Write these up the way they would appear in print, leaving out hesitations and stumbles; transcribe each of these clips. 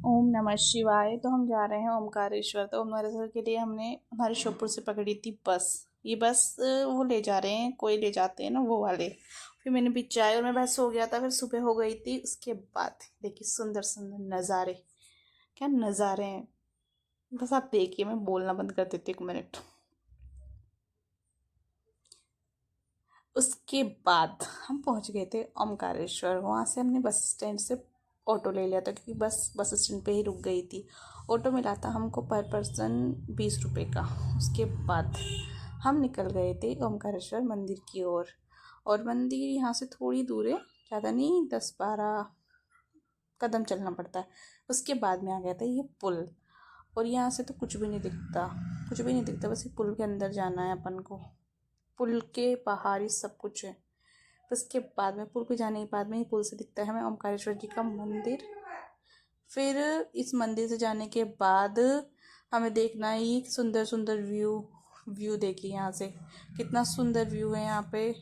ओम नमः शिवाय। तो हम जा रहे हैं ओमकारेश्वर। तो ओमकारेश्वर के लिए हमने हमारे श्योपुर से पकड़ी थी बस। ये बस वो ले जा रहे हैं, कोई ले जाते हैं ना वो वाले। फिर मैंने भी चाय और मैं बस सो गया था, फिर सुबह हो गई थी। उसके बाद देखिए सुंदर सुंदर नज़ारे, क्या नज़ारे हैं। बस आप देखिए, मैं बोलना बंद कर देती हूँ 1 मिनट। उसके बाद हम पहुंच गए थे ओमकारेश्वर। वहाँ से हमने बस स्टैंड से ऑटो ले लिया था, क्योंकि बस स्टैंड पे ही रुक गई थी। ऑटो मिला था हमको पर पर्सन 20 रुपये का। उसके बाद हम निकल गए थे ओमकारेश्वर मंदिर की ओर। और मंदिर यहाँ से थोड़ी दूर है, ज़्यादा नहीं, 10-12 कदम चलना पड़ता है। उसके बाद में आ गया था ये पुल। और यहाँ से तो कुछ भी नहीं दिखता, कुछ भी नहीं दिखता, बस ये पुल के अंदर जाना है अपन को। पुल के बाहर ही सब कुछ है। उसके बाद में पुल पे जाने के बाद में ही पुल से दिखता है हमें ओमकारेश्वर जी का मंदिर। फिर इस मंदिर से जाने के बाद हमें देखना है ये सुंदर सुंदर व्यू देखिए यहाँ से, कितना सुंदर व्यू है यहाँ पे,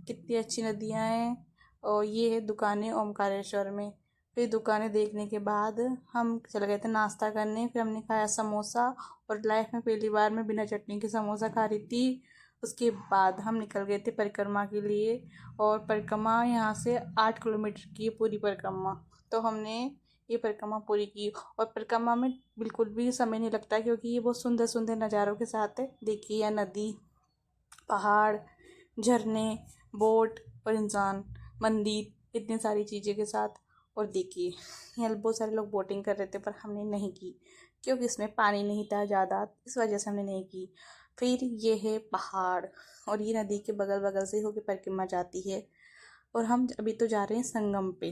कितनी अच्छी नदियाँ हैं। और ये है दुकानें ओमकारेश्वर में। फिर दुकानें देखने के बाद हम चले गए थे नाश्ता करने। फिर हमने खाया समोसा, और लाइफ में पहली बार मैं बिना चटनी के समोसा खा रही थी। उसके बाद हम निकल गए थे परिक्रमा के लिए। और परिक्रमा यहाँ से 8 किलोमीटर की है पूरी परिक्रमा। तो हमने ये परिक्रमा पूरी की। और परिक्रमा में बिल्कुल भी समय नहीं लगता, क्योंकि ये बहुत सुंदर सुंदर नज़ारों के साथ है। देखिए यह नदी, पहाड़, झरने, बोट और इंसान, मंदिर, इतनी सारी चीज़ें के साथ। और देखिए यहाँ बहुत सारे लोग बोटिंग कर रहे थे, पर हमने नहीं की, क्योंकि इसमें पानी नहीं था ज़्यादा, इस वजह से हमने नहीं की। फिर ये है पहाड़, और ये नदी के बगल बगल से होकर परिक्रमा जाती है। और हम अभी तो जा रहे हैं संगम पे।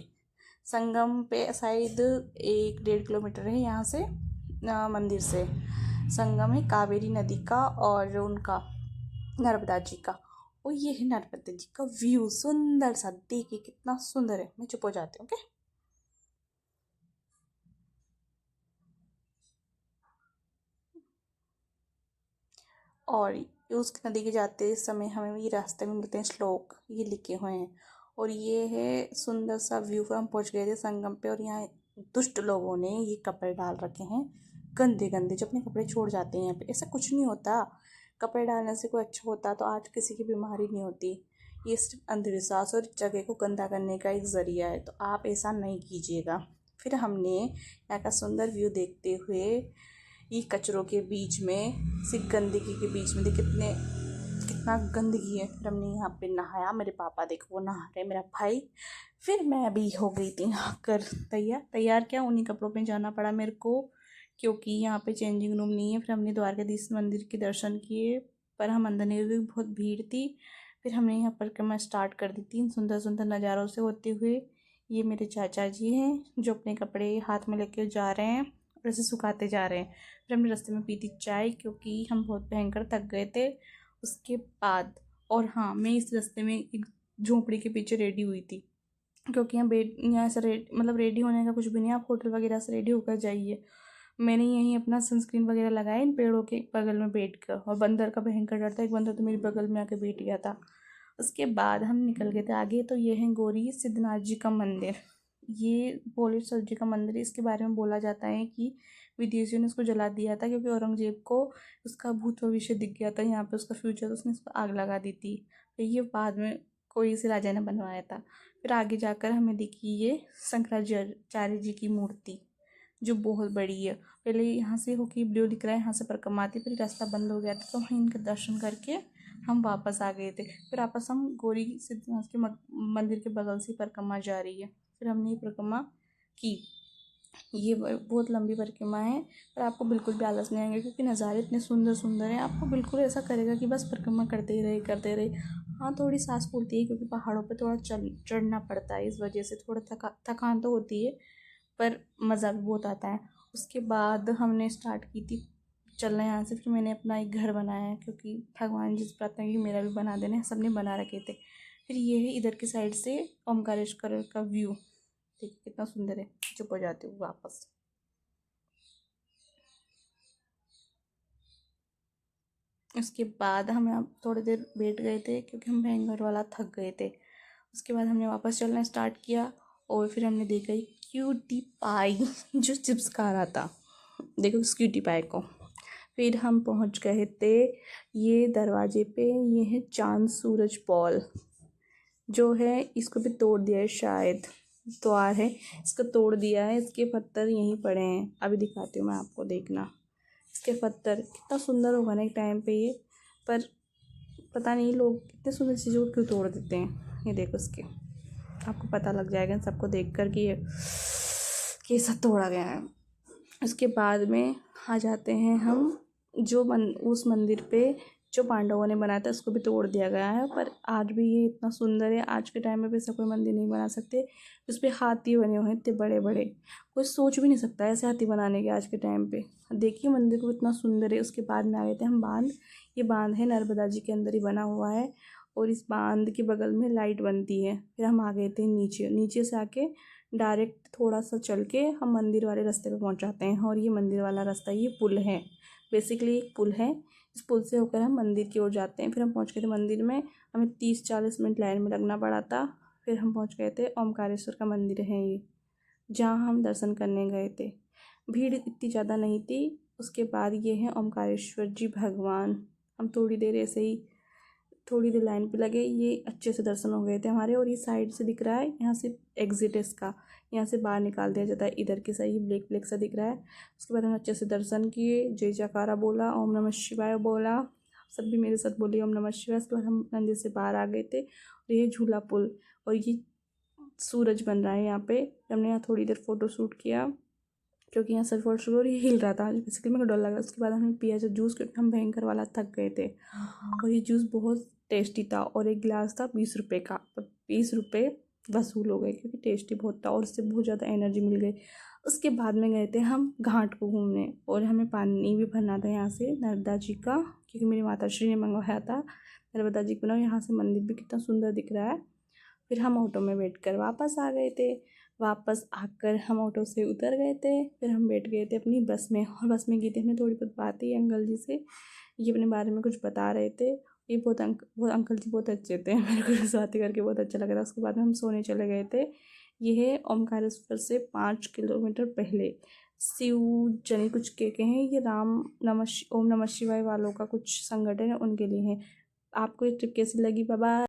संगम पे शायद 1-1.5 किलोमीटर है यहाँ से, मंदिर से। संगम है कावेरी नदी का और उनका, नर्मदा जी का। और ये है नर्मदा जी का व्यू, सुंदर सा, देखिए कितना सुंदर है। मैं चुप हो जाती हूँ, ओके। और उस नदी के जाते समय हमें ये रास्ते में मिलते हैं श्लोक, ये लिखे हुए हैं। और ये है सुंदर सा व्यू। पर हम पहुँच गए थे संगम पे, और यहाँ दुष्ट लोगों ने ये कपड़े डाल रखे हैं, गंदे गंदे, जो अपने कपड़े छोड़ जाते हैं यहाँ पे। ऐसा कुछ नहीं होता, कपड़े डालने से कोई अच्छा होता तो आज किसी की बीमारी नहीं होती। ये सिर्फ अंधविश्वास और जगह को गंदा करने का एक ज़रिया है, तो आप ऐसा नहीं कीजिएगा। फिर हमने यहाँ का सुंदर व्यू देखते हुए, ये कचरों के बीच में, सिर्फ गंदगी के बीच में, देखिए कितने, कितना गंदगी है। फिर हमने यहाँ पे नहाया, मेरे पापा देखो वो नहा रहे, मेरा भाई। फिर मैं भी हो गई थी नहाकर तैयार। तैयार क्या, उन्हीं कपड़ों में जाना पड़ा मेरे को, क्योंकि यहाँ पे चेंजिंग रूम नहीं है। फिर हमने द्वारकाधीश मंदिर के दर्शन किए, पर हम अंदर नहीं गए, बहुत भीड़ थी। फिर हमने यहाँ परिक्रमा स्टार्ट कर दी थी सुंदर सुंदर नज़ारों से होते हुए। ये मेरे चाचा जी हैं, जो अपने कपड़े हाथ में लेके जा रहे हैं और ऐसे सुखाते जा रहे हैं। फिर हमने रास्ते में पी थी चाय, क्योंकि हम बहुत भयंकर थक गए थे। उसके बाद, और हाँ, मैं इस रास्ते में एक झोंपड़ी के पीछे रेडी हुई थी, क्योंकि यहाँ बेड, यहाँ से मतलब रेडी होने का कुछ भी नहीं, आप होटल वगैरह से रेडी होकर जाइए। मैंने यहीं अपना सनस्क्रीन वगैरह लगाया इन पेड़ों के बगल में बैठ कर। और बंदर का भयंकर डर था, एक बंदर तो मेरे बगल में आके बैठ गया था। उसके बाद हम निकल गए थे आगे। तो ये है गौरी सिद्धनाथ जी का मंदिर, ये भोलेश्वर जी का मंदिर है। इसके बारे में बोला जाता है कि विदेशियों ने इसको जला दिया था, क्योंकि औरंगजेब को उसका भूत भविष्य दिख गया था यहाँ पे, उसका फ्यूचर, तो उसने इसको आग लगा दी थी। तो ये बाद में कोई इसे राजा ने बनवाया था। फिर आगे जाकर हमें दिखी ये शंकराचार्य जी की मूर्ति, जो बहुत बड़ी है। पहले यहाँ से होके ब्लू दिख रहा है, यहाँ से परिक्रमा आती, फिर रास्ता बंद हो गया था, तो वहीं इनके दर्शन करके हम वापस आ गए थे। फिर वापस हम गौरी सिद्धनाथ के मंदिर के बगल से परिक्रमा जा रही है। फिर हमने ये परिक्रमा की। ये बहुत लंबी परिक्रमा है, पर आपको बिल्कुल भी आलस नहीं आएंगे, क्योंकि नज़ारे इतने सुंदर सुंदर हैं। आपको बिल्कुल ऐसा करेगा कि बस परिक्रमा करते ही रहे, करते रहे। हाँ, थोड़ी सांस फूलती है, क्योंकि पहाड़ों पे थोड़ा चढ़ना पड़ता है, इस वजह से थोड़ा थकान तो होती है, पर मज़ा भी बहुत आता है। उसके बाद हमने स्टार्ट की थी चलना यहाँ से। फिर मैंने अपना एक घर बनाया है, क्योंकि भगवान जी से प्रार्थना की मेरा भी बना देना है, सबने बना रखे थे। फिर ये है इधर की साइड से ओमकारेश्वर का व्यू, देखिए कितना सुंदर है। चुप हो जाती हूँ वापस। उसके बाद हमें अब थोड़ी देर बैठ गए थे, क्योंकि हम भयंकर वाला थक गए थे। उसके बाद हमने वापस चलना स्टार्ट किया। और फिर हमने देखा क्यूटी पाई जो चिप्स खा रहा था। देखो उस क्यूटी पाई को। फिर हम पहुंच गए थे ये दरवाजे पे, ये है चांद सूरज बॉल जो है, इसको भी तोड़ दिया है शायद, द्वार है इसको तोड़ दिया है, इसके पत्थर यहीं पड़े हैं, अभी दिखाती हूँ मैं आपको, देखना इसके पत्थर कितना सुंदर होगा ना एक टाइम पे ये, पर पता नहीं लोग इतने सुंदर चीज़ों को क्यों तोड़ देते हैं। ये देखो इसके, आपको पता लग जाएगा सबको देख कर कि ये सब तोड़ा गया है। उसके बाद में आ जाते हैं हम जो उस मंदिर पे जो पांडवों ने बनाया था, उसको भी तोड़ दिया गया है, पर आज भी ये इतना सुंदर है। आज के टाइम में भी ऐसा कोई मंदिर नहीं बना सकते उस पर हाथी बने हुए हैं इतने बड़े बड़े, कोई सोच भी नहीं सकता ऐसे हाथी बनाने के आज के टाइम पे। देखिए मंदिर को इतना सुंदर है। उसके बाद में आ गए थे हम बांध। ये बांध है नर्मदा जी के अंदर ही बना हुआ है और इस बांध के बगल में लाइट बनती है। फिर हम आ गए थे नीचे, नीचे से आके डायरेक्ट थोड़ा सा चल के हम मंदिर वाले रास्ते पे पहुंच जाते हैं। और ये मंदिर वाला रास्ता, ये पुल है, बेसिकली एक पुल है। इस पुल से होकर हम मंदिर की ओर जाते हैं। फिर हम पहुंच गए थे मंदिर में, हमें 30-40 मिनट लाइन में लगना पड़ा था। फिर हम पहुंच गए थे, ओमकारेश्वर का मंदिर है ये, जहाँ हम दर्शन करने गए थे। भीड़ इतनी ज़्यादा नहीं थी। उसके बाद ये है ओमकारेश्वर जी भगवान। हम थोड़ी देर ऐसे ही, थोड़ी देर लाइन पे लगे, ये अच्छे से दर्शन हो गए थे हमारे। और ये साइड से दिख रहा है, यहाँ से एग्जिट है इसका, यहाँ से बाहर निकाल दिया जाता है। इधर की साइड ब्लैक ब्लैक सा दिख रहा है। उसके बाद हम अच्छे से दर्शन किए, जय जयकारा बोला, ओम नमः शिवाय बोला, सब भी मेरे साथ बोले ओम नमः शिवाय। उसके बाद हम मंदिर से बाहर आ गए थे। और ये झूला पुल और ये सूरज बन रहा है यहाँ पे। हमने यहाँ थोड़ी देर फोटो शूट किया क्योंकि यहाँ सर फोटो शूट और ये हिल रहा था, बेसिकली मेरे को डर लगा। उसके बाद हमने पिया जो जूस, क्योंकि हम भयंकर वाला थक गए थे। और ये जूस बहुत टेस्टी था और एक गिलास था 20 रुपये का, पर 20 रुपये वसूल हो गए क्योंकि टेस्टी बहुत था और उससे बहुत ज़्यादा एनर्जी मिल गई। उसके बाद में गए थे हम घाट को घूमने और हमें पानी भी भरना था यहाँ से नर्मदा जी का, क्योंकि मेरी माता श्री ने मंगवाया था नर्मदा जी को ना। यहाँ से मंदिर भी कितना सुंदर दिख रहा है। फिर हम ऑटो में बैठ कर वापस आ गए थे। वापस आकर हम ऑटो से उतर गए थे। फिर हम बैठ गए थे अपनी बस में और बस में की थी हमने थोड़ी बहुत बात ही अंकल जी से, ये अपने बारे में कुछ बता रहे थे। ये वो अंकल जी बहुत अच्छे थे, मेरे को इस बातें करके बहुत अच्छा लग रहा था। उसके बाद में हम सोने चले गए थे। ये है ओमकारेश्वर से 5 किलोमीटर पहले शिव जनी कुछ के हैं, ये ओम नमः शिवाय वालों का कुछ संगठन है, उनके लिए है। आपको ये ट्रिप कैसी लगी? Bye bye.